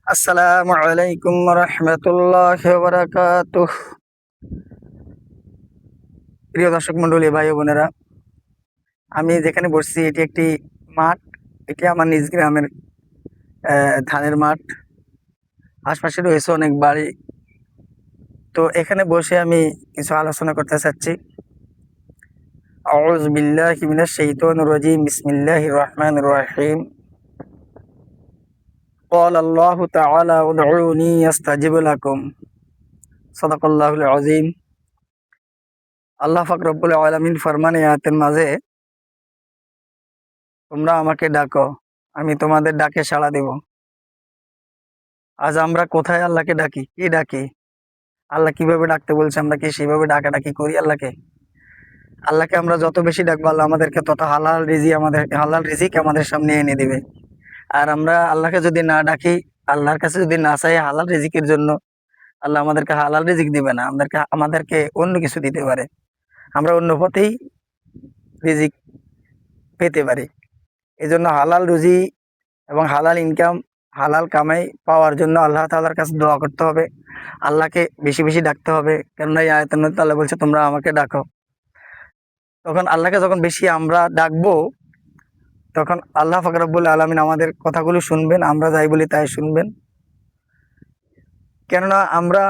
আসসালামু আলাইকুম রহমতুল্লাহ বারাকাতুহ। প্রিয় দর্শক মন্ডলী, ভাই ও বোনেরা, আমি যেখানে বসছি এটি একটি মাঠ। এটি আমার নিজ গ্রামের ধানের মাঠ। আশপাশে রয়েছে অনেক বাড়ি। তো এখানে বসে আমি কিছু আলোচনা করতে চাচ্ছি। আউযু বিল্লাহি মিনাশ শাইতানির রাজিম। বিসমিল্লাহির রহমানির রহিম। قال الله تعالى ادعوني استجب لكم। সাদাকাল্লাহুল আযীম। আল্লাহ পাক রব্বুল আলামিন ফরমান এই আয়াতের মাঝে, তোমরা আমাকে ডাকো, আমি তোমাদের ডাকে সাড়া দেব। আজ আমরা কোথায় আল্লাহকে ডাকি, কি ডাকি? আল্লাহ কিভাবে ডাকতে বলছে, আমরা কি সেভাবে ডাকাডাকি করি আল্লাহকে? আল্লাহকে আমরা যত বেশি ডাকবো, আল্লাহ আমাদেরকে তত হালাল রিজিক আমাদের সামনে এনে দিবে। আর আমরা আল্লাহকে যদি না ডাকি, আল্লাহর কাছে যদি না চাই হালাল রিজিকের জন্য, আল্লাহ আমাদেরকে হালাল রিজিক দিবে না, আমাদেরকে অন্য কিছু দিতে পারে। আমরা অন্য পথেই রিজিক পেতে পারি। এই জন্য হালাল রুজি এবং হালাল ইনকাম, হালাল কামাই পাওয়ার জন্য আল্লাহ তাআলার কাছে দোয়া করতে হবে, আল্লাহকে বেশি বেশি ডাকতে হবে। কেননা এই আয়াতের মধ্যে আল্লাহ বলছে, তোমরা আমাকে ডাকো। তখন আল্লাহকে যখন বেশি আমরা ডাকবো, তখন আল্লাহ পাক রব্বুল আলামিন আমাদের কথাগুলো শুনবেন, আমরা যাই বলি তাই শুনবেন। কেননা আমরা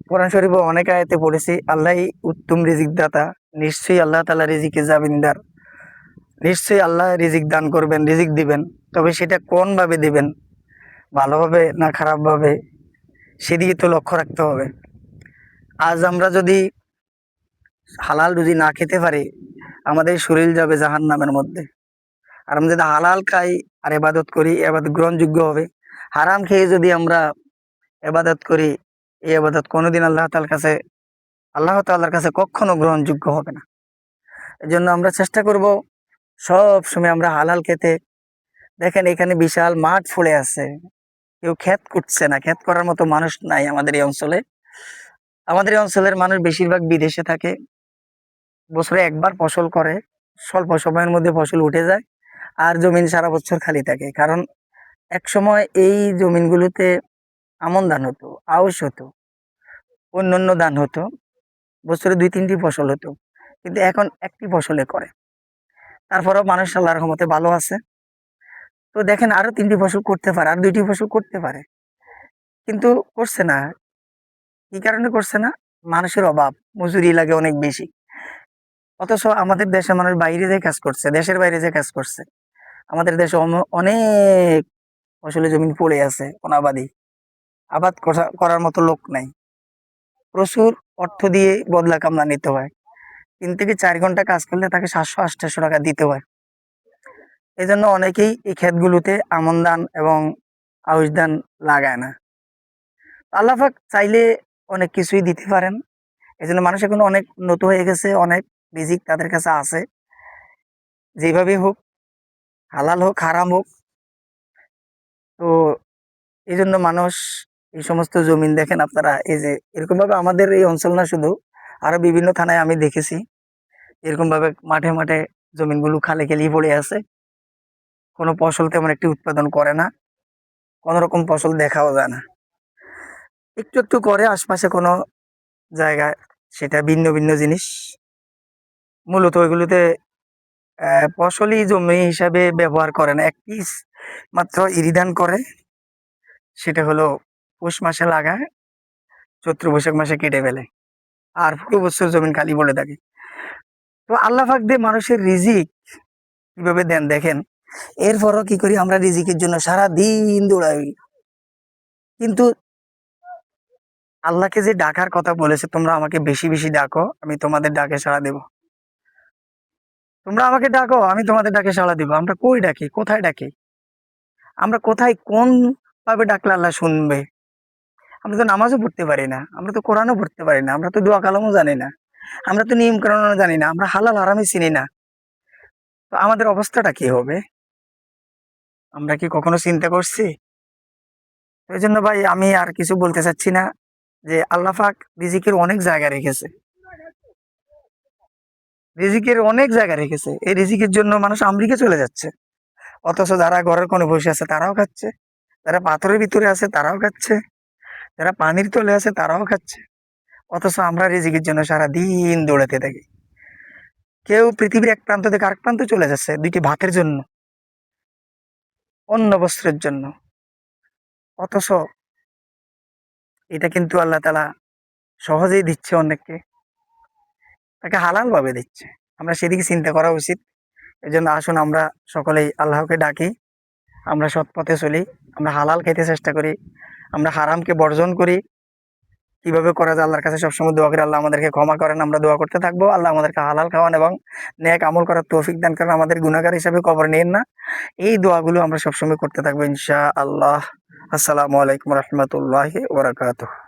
কোরআন শরীফে অনেক আয়াতে পড়েছি, আল্লাহই উত্তম রিজিক দাতা। নিশ্চয়ই আল্লাহ তাআলা রিজিকে জামিনদার। নিশ্চয়ই আল্লাহ রিজিক দান করবেন, রিজিক দিবেন। তবে সেটা কোন ভাবে দিবেন, ভালোভাবে না খারাপভাবে, সেদিকে তো লক্ষ্য রাখতে হবে। আজ আমরা যদি হালাল রুজি না খেতে পারি, আমাদের শরীর যাবে জাহান্নামের মধ্যে। আর আমরা যদি হালাল খাই আর এবাদত করি, এবাদত গ্রহণযোগ্য হবে। হারাম খেয়ে যদি আমরা এবাদত করি, এই এবাদত কোনোদিন আল্লাহ তাআলার কাছে কখনো গ্রহণযোগ্য হবে না। এই জন্য আমরা চেষ্টা করব সব সময় আমরা হালাল খেতে। দেখেন, এখানে বিশাল মাঠ পড়ে আছে, কেউ ক্ষেত করছে না, ক্ষেত করার মতো মানুষ নাই আমাদের এই অঞ্চলে। আমাদের এই অঞ্চলের মানুষ বেশিরভাগ বিদেশে থাকে, বছরে একবার ফসল করে, স্বল্প সময়ের মধ্যে ফসল উঠে যায়, আর জমিন সারা বছর খালি থাকে। কারণ এক সময় এই জমিনগুলোতে আমন ধান হতো, আউশ হতো, অন্যান্য ধান হতো, বছরে 2-3টি ফসল হতো। কিন্তু এখন একটি ফসলে করে। তারপরেও মানুষ আল্লাহর রহমতে ভালো আছে। তো দেখেন, আরো 3টি ফসল করতে পারে, আর 2টি ফসল করতে পারে, কিন্তু করছে না। কি কারণে করছে না? মানুষের অভাব, মজুরি লাগে অনেক বেশি। অথচ আমাদের দেশের মানুষ বাইরে যে কাজ করছে, দেশের বাইরে যে কাজ করছে, আমাদের দেশে অনেক ফসলের জমি পড়ে আছে অনাবাদি, করার মতো লোক নাই। প্রচুর অর্থ দিয়ে বদলা কামলা নিতে হয়। 3 থেকে 4 ঘন্টা কাজ করলে তাকে 700-800 টাকা দিতে হয়। এই জন্য অনেকেই এই ক্ষেতগুলোতে আমন ধান এবং আউশ ধান লাগায় না। আল্লাহ পাক চাইলে অনেক কিছুই দিতে পারেন। এই জন্য মানুষ এখন অনেক উন্নত হয়ে গেছে, অনেক রিজিক তাদের কাছে আছে। যেভাবে হোক, হালাল হোক হারাম হোক, তো এই জন্য মানুষ এই সমস্ত জমিন দেখেন আপনারা, এই যে এরকম ভাবে আমাদের এই অঞ্চল না শুধু, আরো বিভিন্ন থানায় আমি দেখেছি এরকম ভাবে মাঠে মাঠে জমিনগুলো খালি খালি পড়ে আছে। কোনো ফসল তেমন একটি উৎপাদন করে না, কোনো রকম ফসল দেখাও যায় না। একটু একটু করে আশপাশে কোনো জায়গায়, সেটা ভিন্ন ভিন্ন জিনিস। মূলত ওইগুলোতে ফসলি জমি হিসাবে ব্যবহার করে না, একটি মাত্র ইরিধান করে। সেটা হলো পৌষ মাসে লাগায়, চৈত্র বৈশাখ মাসে কেটে ফেলে, আর পুরো বছর জমিন খালি পড়ে থাকে। তো আল্লাহ পাক দিয়ে মানুষের রিজিক কিভাবে দেন দেখেন। এরপরও কি করি আমরা, রিজিকের জন্য সারা দিন দৌড়াই। কিন্তু আল্লাহকে যে ডাকার কথা বলেছে, তোমরা আমাকে বেশি বেশি ডাকো, আমি তোমাদের ডাকে সাড়া দেব। তোমরা আমাকে ডাকো, আমি তোমাদের ডাকে সাড়া দিব। আমরা কই ডাকি, কোথায় ডাকি? আমরা কোথায় কোন ভাবে ডাকলে আল্লাহ শুনবে? আমরা তো নামাজও পড়তে পারি না, আমরা তো কোরআনও পড়তে পারি না, আমরা তো দোয়া কালামও জানি না, আমরা তো নিয়ম কানুনও জানি না, আমরা হালাল হারামই চিনি না। তো আমাদের অবস্থাটা কি হবে? আমরা কি কখনো চিন্তা করছি? এই জন্য ভাই আমি আর কিছু বলতে চাচ্ছি না। যে আল্লাহ পাক রিজিকের অনেক জায়গা রেখেছে, রিজিকের অনেক জায়গা রেখেছে। এই রিজিকের জন্য মানুষ আমেরিকা চলে যাচ্ছে, অথচ যারা ঘরের কোণে বসে আছে তারাও খাচ্ছে। যারা পাথরের ভিতরে আছে তারাও খাচ্ছে, যারা পানির তলে আছে তারাও খাচ্ছে। অথচ আমরা রিজিকের জন্য সারাদিন দৌড়াতে থাকি। কেউ পৃথিবীর এক প্রান্ত থেকে আরেক প্রান্তে চলে যাচ্ছে ২ টি ভাতের জন্য, অন্ন বস্ত্রের জন্য। অথচ এটা কিন্তু আল্লাহ তাআলা সহজেই দিচ্ছে অন্যকে, তাকে হালালভাবে দিচ্ছে। আমরা সেদিকে চিন্তা করা উচিত। এজন্য আসুন আমরা সকলেই আল্লাহকে ডাকি, আমরা সৎ পথে চলি, আমরা হালাল খেতে চেষ্টা করি, আমরা হারামকে বর্জন করি। কিভাবে করা যায় আল্লাহর কাছে সবসময় দোয়া করি, আল্লাহ আমাদেরকে ক্ষমা করেন। আমরা দোয়া করতে থাকবো, আল্লাহ আমাদেরকে হালাল খাওয়ান এবং নেক আমল করার তৌফিক দান করেন। আমাদের গুনাহগার হিসাবে কবরে নিয়েন না। এই দোয়াগুলো আমরা সবসময় করতে থাকবো ইনশাআল্লাহ। আসসালামু আলাইকুম ওয়া রাহমাতুল্লাহি ওয়া বারাকাতুহু।